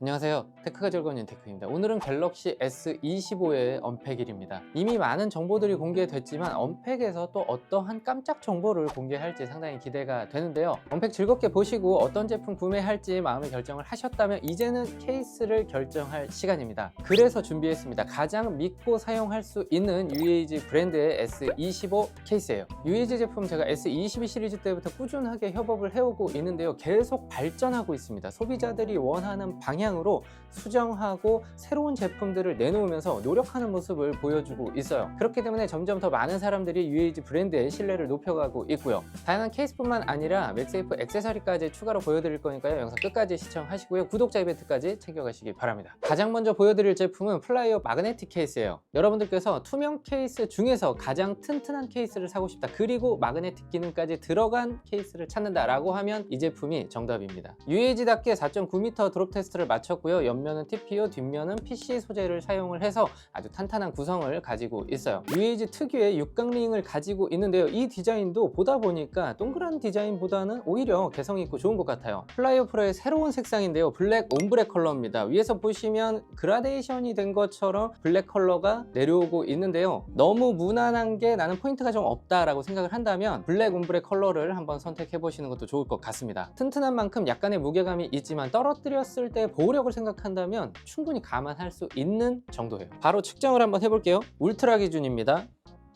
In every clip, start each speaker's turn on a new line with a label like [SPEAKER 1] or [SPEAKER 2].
[SPEAKER 1] 안녕하세요, 테크가 즐거운 윤테크입니다. 오늘은 갤럭시 S25의 언팩일입니다. 이미 많은 정보들이 공개됐지만 언팩에서 또 어떠한 깜짝 정보를 공개할지 상당히 기대가 되는데요. 언팩 즐겁게 보시고 어떤 제품 구매할지 마음의 결정을 하셨다면 이제는 케이스를 결정할 시간입니다. 그래서 준비했습니다. 가장 믿고 사용할 수 있는 UAG 브랜드의 S25 케이스예요. UAG 제품 제가 S22 시리즈 때부터 꾸준하게 협업을 해오고 있는데요. 계속 발전하고 있습니다. 소비자들이 원하는 방향으로 수정하고 새로운 제품들을 내놓으면서 노력하는 모습을 보여주고 있어요. 그렇기 때문에 점점 더 많은 사람들이 UAG 브랜드의 신뢰를 높여가고 있고요. 다양한 케이스뿐만 아니라 맥세이프 액세서리까지 추가로 보여드릴 거니까요. 영상 끝까지 시청하시고요. 구독자 이벤트까지 챙겨가시기 바랍니다. 가장 먼저 보여드릴 제품은 플라이어 마그네틱 케이스예요. 여러분들께서 투명 케이스 중에서 가장 튼튼한 케이스를 사고 싶다, 그리고 마그네틱 기능까지 들어간 케이스를 찾는다 라고 하면 이 제품이 정답입니다. UAG답게 4.9m 드롭 테스트를 마쳤고요. 옆면은 TPU, 뒷면은 PC 소재를 사용을 해서 아주 탄탄한 구성을 가지고 있어요. UAG 특유의 육각링을 가지고 있는데요. 이 디자인도 보다 보니까 동그란 디자인보다는 오히려 개성 있고 좋은 것 같아요. 플라이어 프로의 새로운 색상인데요. 블랙 옴브레 컬러입니다. 위에서 보시면 그라데이션이 된 것처럼 블랙 컬러가 내려오고 있는데요. 너무 무난한 게 나는 포인트가 좀 없다라고 생각을 한다면 블랙 옴브레 컬러를 한번 선택해 보시는 것도 좋을 것 같습니다. 튼튼한 만큼 약간의 무게감이 있지만 떨어뜨렸을 때 보호력을 생각한다면 충분히 감안할 수 있는 정도예요. 바로 측정을 한번 해볼게요. 울트라 기준입니다.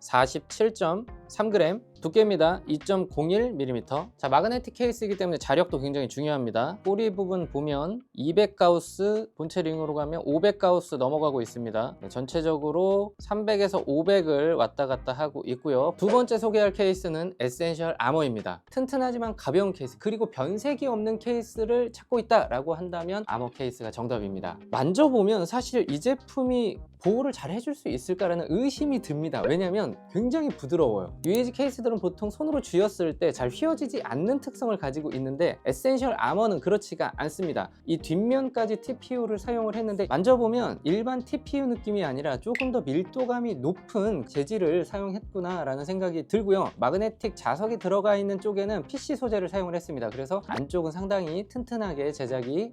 [SPEAKER 1] 47.3g, 두께입니다. 2.01mm. 자, 마그네틱 케이스이기 때문에 자력도 굉장히 중요합니다. 꼬리 부분 보면 200가우스, 본체 링으로 가면 500가우스 넘어가고 있습니다. 네, 전체적으로 300에서 500을 왔다 갔다 하고 있고요. 두 번째 소개할 케이스는 에센셜 아머입니다. 튼튼하지만 가벼운 케이스, 그리고 변색이 없는 케이스를 찾고 있다 라고 한다면 아머 케이스가 정답입니다. 만져보면 사실 이 제품이 보호를 잘 해줄 수 있을까라는 의심이 듭니다. 왜냐면 굉장히 부드러워요. UAG 케이스들은 보통 손으로 쥐었을 때 잘 휘어지지 않는 특성을 가지고 있는데 에센셜 아머는 그렇지가 않습니다. 이 뒷면까지 TPU를 사용을 했는데 만져보면 일반 TPU 느낌이 아니라 조금 더 밀도감이 높은 재질을 사용했구나 라는 생각이 들고요. 마그네틱 자석이 들어가 있는 쪽에는 PC 소재를 사용을 했습니다. 그래서 안쪽은 상당히 튼튼하게 제작이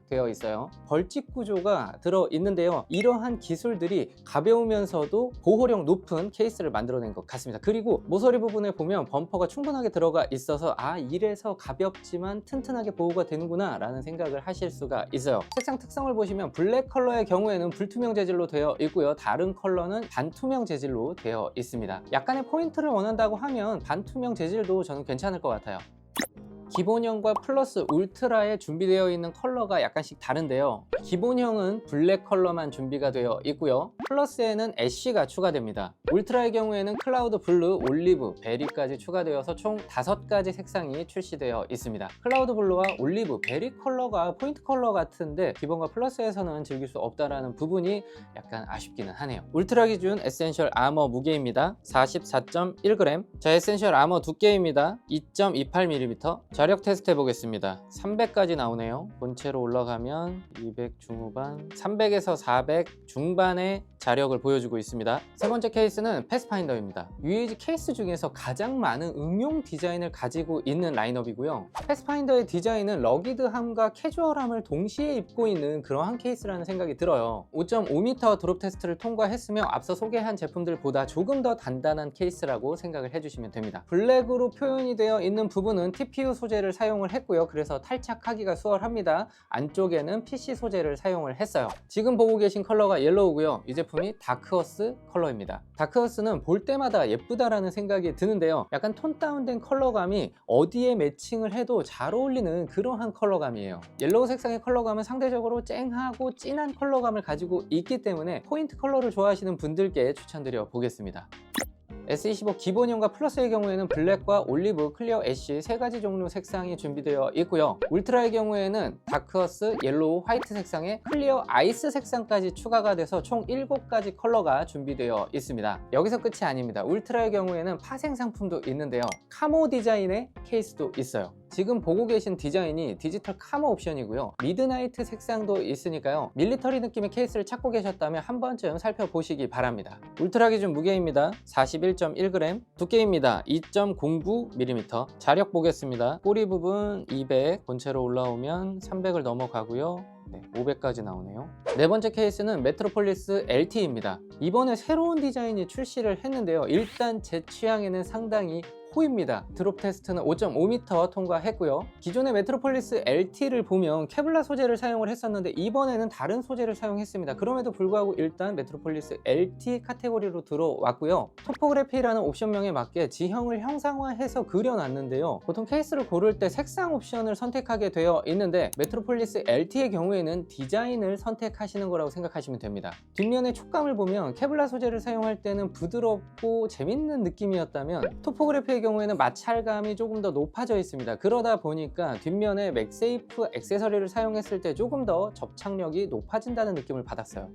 [SPEAKER 1] 되어 있어요. 벌집 구조가 들어 있는데요. 이러한 기술들이 가벼우면서도 보호력 높은 케이스를 만들어낸 것 같습니다. 그리고 모서리 부분에 보면 범퍼가 충분하게 들어가 있어서 이래서 가볍지만 튼튼하게 보호가 되는구나 라는 생각을 하실 수가 있어요. 색상 특성을 보시면 블랙 컬러의 경우에는 불투명 재질로 되어 있고요. 다른 컬러는 반투명 재질로 되어 있습니다. 약간의 포인트를 원한다고 하면 반투명 재질도 저는 괜찮을 것 같아요. 기본형과 플러스 울트라에 준비되어 있는 컬러가 약간씩 다른데요. 기본형은 블랙 컬러만 준비가 되어 있고요. 플러스에는 애쉬가 추가됩니다. 울트라의 경우에는 클라우드 블루, 올리브, 베리까지 추가되어서 총 5가지 색상이 출시되어 있습니다. 클라우드 블루와 올리브, 베리 컬러가 포인트 컬러 같은데 기본과 플러스에서는 즐길 수 없다라는 부분이 약간 아쉽기는 하네요. 울트라 기준 에센셜 아머 무게입니다. 44.1g. 자, 에센셜 아머 두께입니다. 2.28mm. 자력 테스트 해보겠습니다. 300까지 나오네요. 본체로 올라가면 200 중후반, 300에서 400 중반의 자력을 보여주고 있습니다. 세 번째 케이스는 패스파인더입니다. UAG 케이스 중에서 가장 많은 응용 디자인을 가지고 있는 라인업이고요. 패스파인더의 디자인은 러기드함과 캐주얼함을 동시에 입고 있는 그러한 케이스라는 생각이 들어요. 5.5m 드롭 테스트를 통과했으며 앞서 소개한 제품들보다 조금 더 단단한 케이스라고 생각을 해주시면 됩니다. 블랙으로 표현이 되어 있는 부분은 TPU 소재를 사용을 했고요. 그래서 탈착하기가 수월합니다. 안쪽에는 PC 소재를 사용을 했어요. 지금 보고 계신 컬러가 옐로우고요. 이 제품이 다크어스 컬러입니다. 다크어스는 볼 때마다 예쁘다라는 생각이 드는데요. 약간 톤 다운된 컬러감이 어디에 매칭을 해도 잘 어울리는 그러한 컬러감이에요. 옐로우 색상의 컬러감은 상대적으로 쨍하고 진한 컬러감을 가지고 있기 때문에 포인트 컬러를 좋아하시는 분들께 추천드려 보겠습니다. S25 기본형과 플러스의 경우에는 블랙과 올리브, 클리어, 애쉬 3가지 종류 색상이 준비되어 있고요. 울트라의 경우에는 다크어스, 옐로우, 화이트 색상에 클리어, 아이스 색상까지 추가가 돼서 총 7가지 컬러가 준비되어 있습니다. 여기서 끝이 아닙니다. 울트라의 경우에는 파생 상품도 있는데요. 카모 디자인의 케이스도 있어요. 지금 보고 계신 디자인이 디지털 카모 옵션이고요. 미드나이트 색상도 있으니까요. 밀리터리 느낌의 케이스를 찾고 계셨다면 한 번쯤 살펴보시기 바랍니다. 울트라 기준 무게입니다. 41.1g, 두께입니다. 2.09mm. 자력 보겠습니다. 꼬리 부분 200, 본체로 올라오면 300을 넘어가고요. 500까지 나오네요. 네 번째 케이스는 메트로폴리스 LT입니다. 이번에 새로운 디자인이 출시를 했는데요. 일단 제 취향에는 상당히 호입니다. 드롭 테스트는 5.5m 통과했고요. 기존의 메트로폴리스 LT를 보면 케블라 소재를 사용을 했었는데 이번에는 다른 소재를 사용했습니다. 그럼에도 불구하고 일단 메트로폴리스 LT 카테고리로 들어왔고요. 토포그래피라는 옵션명에 맞게 지형을 형상화해서 그려놨는데요. 보통 케이스를 고를 때 색상 옵션을 선택하게 되어 있는데 메트로폴리스 LT의 경우에는 디자인을 선택하시는 거라고 생각하시면 됩니다. 뒷면의 촉감을 보면 케블라 소재를 사용할 때는 부드럽고 재밌는 느낌이었다면 토포그래피의 경우에는 마찰감이 조금 더 높아져 있습니다. 그러다 보니까 뒷면에 맥세이프 액세서리를 사용했을 때 조금 더 접착력이 높아진다는 느낌을 받았어요.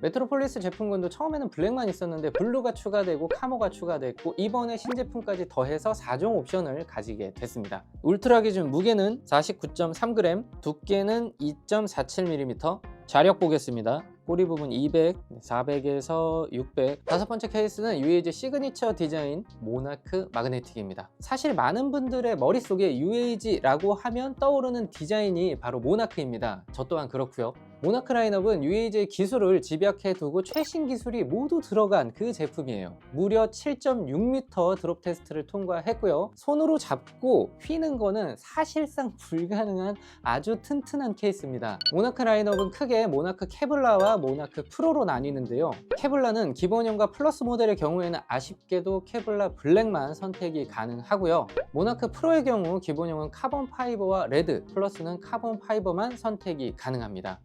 [SPEAKER 1] 메트로폴리스 제품군도 처음에는 블랙만 있었는데 블루가 추가되고 카모가 추가됐고 이번에 신제품까지 더해서 4종 옵션을 가지게 됐습니다. 울트라 기준 무게는 49.3g, 두께는 2.47mm, 자력 보겠습니다. 꼬리 부분 200, 400에서 600. 다섯 번째 케이스는 UAG 시그니처 디자인 모나크 마그네틱입니다. 사실 많은 분들의 머릿속에 UAG라고 하면 떠오르는 디자인이 바로 모나크입니다. 저 또한 그렇고요. 모나크 라인업은 UAG의 기술을 집약해 두고 최신 기술이 모두 들어간 그 제품이에요. 무려 7.6m 드롭 테스트를 통과했고요. 손으로 잡고 휘는 거는 사실상 불가능한 아주 튼튼한 케이스입니다. 모나크 라인업은 크게 모나크 케블라와 모나크 프로로 나뉘는데요. 케블라는 기본형과 플러스 모델의 경우에는 아쉽게도 케블라 블랙만 선택이 가능하고요. 모나크 프로의 경우 기본형은 카본 파이버와 레드, 플러스는 카본 파이버만 선택이 가능합니다.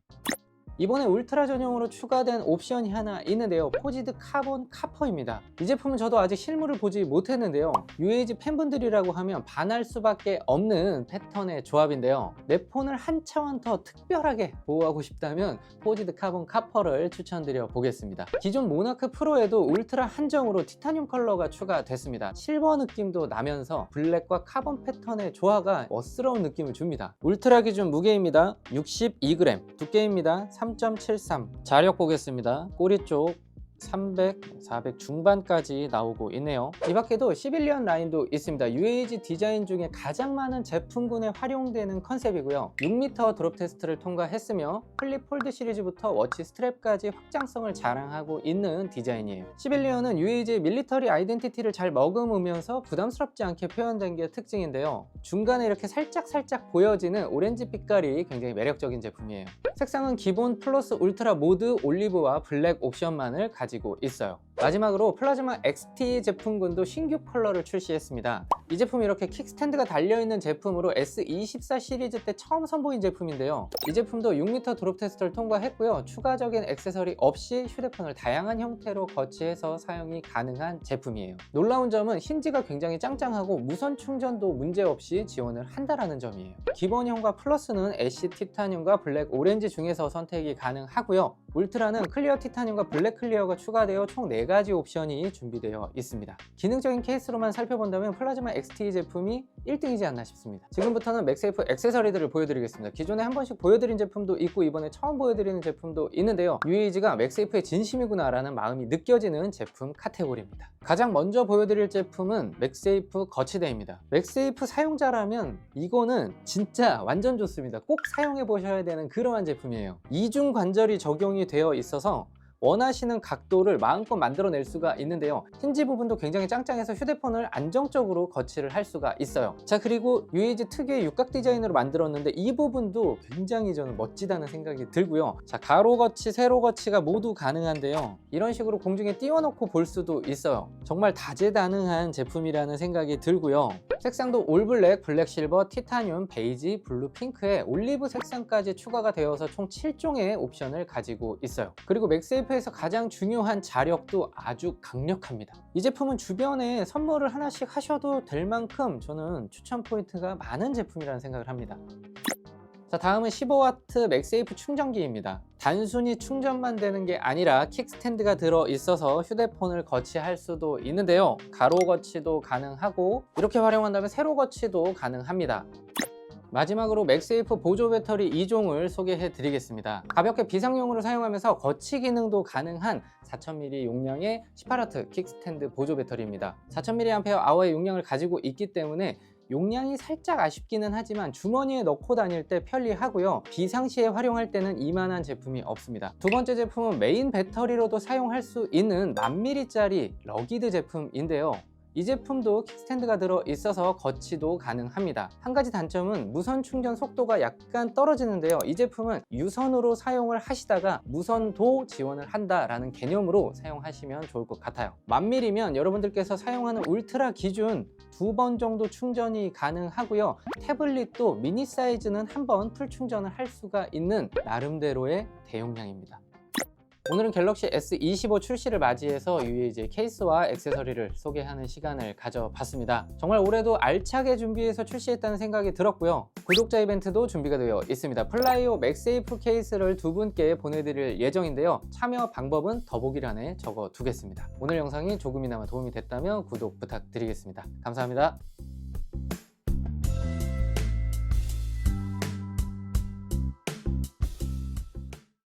[SPEAKER 1] 이번에 울트라 전용으로 추가된 옵션이 하나 있는데요. 포지드 카본 카퍼입니다. 이 제품은 저도 아직 실물을 보지 못했는데요. UAG 팬분들이라고 하면 반할 수밖에 없는 패턴의 조합인데요. 내 폰을 한 차원 더 특별하게 보호하고 싶다면 포지드 카본 카퍼를 추천드려 보겠습니다. 기존 모나크 프로에도 울트라 한정으로 티타늄 컬러가 추가됐습니다. 실버 느낌도 나면서 블랙과 카본 패턴의 조화가 멋스러운 느낌을 줍니다. 울트라 기준 무게입니다. 62g, 두께입니다. 3.73. 자력 보겠습니다. 꼬리 쪽 300, 400 중반까지 나오고 있네요. 이 밖에도 시빌리언 라인도 있습니다. UAG 디자인 중에 가장 많은 제품군에 활용되는 컨셉이고요. 6m 드롭 테스트를 통과했으며 플립 폴드 시리즈부터 워치 스트랩까지 확장성을 자랑하고 있는 디자인이에요. 시빌리언은 UAG의 밀리터리 아이덴티티를 잘 머금으면서 부담스럽지 않게 표현된 게 특징인데요. 중간에 이렇게 살짝 보여지는 오렌지 빛깔이 굉장히 매력적인 제품이에요. 색상은 기본 플러스 울트라 모드 올리브와 블랙 옵션만을 가지고 있어요. 마지막으로 플라즈마 XT 제품군도 신규 컬러를 출시했습니다. 이 제품이 이렇게 킥스탠드가 달려있는 제품으로 S24 시리즈 때 처음 선보인 제품인데요. 이 제품도 6m 드롭 테스트를 통과했고요. 추가적인 액세서리 없이 휴대폰을 다양한 형태로 거치해서 사용이 가능한 제품이에요. 놀라운 점은 힌지가 굉장히 짱짱하고 무선 충전도 문제없이 지원을 한다는 점이에요. 기본형과 플러스는 애쉬 티타늄과 블랙 오렌지 중에서 선택이 가능하고요. 울트라는 클리어 티타늄과 블랙 클리어가 추가되어 총 4가지 옵션이 준비되어 있습니다. 기능적인 케이스로만 살펴본다면 플라즈마 XT 제품이 1등이지 않나 싶습니다. 지금부터는 맥세이프 액세서리들을 보여드리겠습니다. 기존에 한 번씩 보여드린 제품도 있고 이번에 처음 보여드리는 제품도 있는데요. UAG가 맥세이프의 진심이구나 라는 마음이 느껴지는 제품 카테고리입니다. 가장 먼저 보여드릴 제품은 맥세이프 거치대입니다. 맥세이프 사용자라면 이거는 진짜 완전 좋습니다. 꼭 사용해 보셔야 되는 그러한 제품이에요. 이중 관절이 적용이 되어 있어서 원하시는 각도를 마음껏 만들어낼 수가 있는데요. 힌지 부분도 굉장히 짱짱해서 휴대폰을 안정적으로 거치를 할 수가 있어요. 자, 그리고 UAG 특유의 육각 디자인으로 만들었는데 이 부분도 굉장히 저는 멋지다는 생각이 들고요. 자, 가로 거치, 세로 거치가 모두 가능한데요. 이런 식으로 공중에 띄워놓고 볼 수도 있어요. 정말 다재다능한 제품이라는 생각이 들고요. 색상도 올블랙, 블랙 실버, 티타늄, 베이지, 블루, 핑크에 올리브 색상까지 추가가 되어서 총 7종의 옵션을 가지고 있어요. 그리고 맥세이프에서 가장 중요한 자력도 아주 강력합니다. 이 제품은 주변에 선물을 하나씩 하셔도 될 만큼 저는 추천 포인트가 많은 제품이라는 생각을 합니다. 자, 다음은 15W 맥세이프 충전기입니다. 단순히 충전만 되는 게 아니라 킥스탠드가 들어 있어서 휴대폰을 거치할 수도 있는데요. 가로 거치도 가능하고 이렇게 활용한다면 세로 거치도 가능합니다. 마지막으로 맥세이프 보조 배터리 2종을 소개해 드리겠습니다. 가볍게 비상용으로 사용하면서 거치 기능도 가능한 4000mAh 용량의 18W 킥스탠드 보조 배터리입니다. 4000mAh의 용량을 가지고 있기 때문에 용량이 살짝 아쉽기는 하지만 주머니에 넣고 다닐 때 편리하고요. 비상시에 활용할 때는 이만한 제품이 없습니다. 두 번째 제품은 메인 배터리로도 사용할 수 있는 1000mAh짜리 러기드 제품인데요. 이 제품도 킥스탠드가 들어 있어서 거치도 가능합니다. 한 가지 단점은 무선 충전 속도가 약간 떨어지는데요. 이 제품은 유선으로 사용을 하시다가 무선도 지원을 한다라는 개념으로 사용하시면 좋을 것 같아요. 1000mAh면 여러분들께서 사용하는 울트라 기준 2번 정도 충전이 가능하고요. 태블릿도 미니 사이즈는 한 번 풀 충전을 할 수가 있는 나름대로의 대용량입니다. 오늘은 갤럭시 S25 출시를 맞이해서 UAJ 케이스와 액세서리를 소개하는 시간을 가져봤습니다. 정말 올해도 알차게 준비해서 출시했다는 생각이 들었고요. 구독자 이벤트도 준비가 되어 있습니다. 플라이오 맥세이프 케이스를 두 분께 보내드릴 예정인데요. 참여 방법은 더보기란에 적어두겠습니다. 오늘 영상이 조금이나마 도움이 됐다면 구독 부탁드리겠습니다. 감사합니다.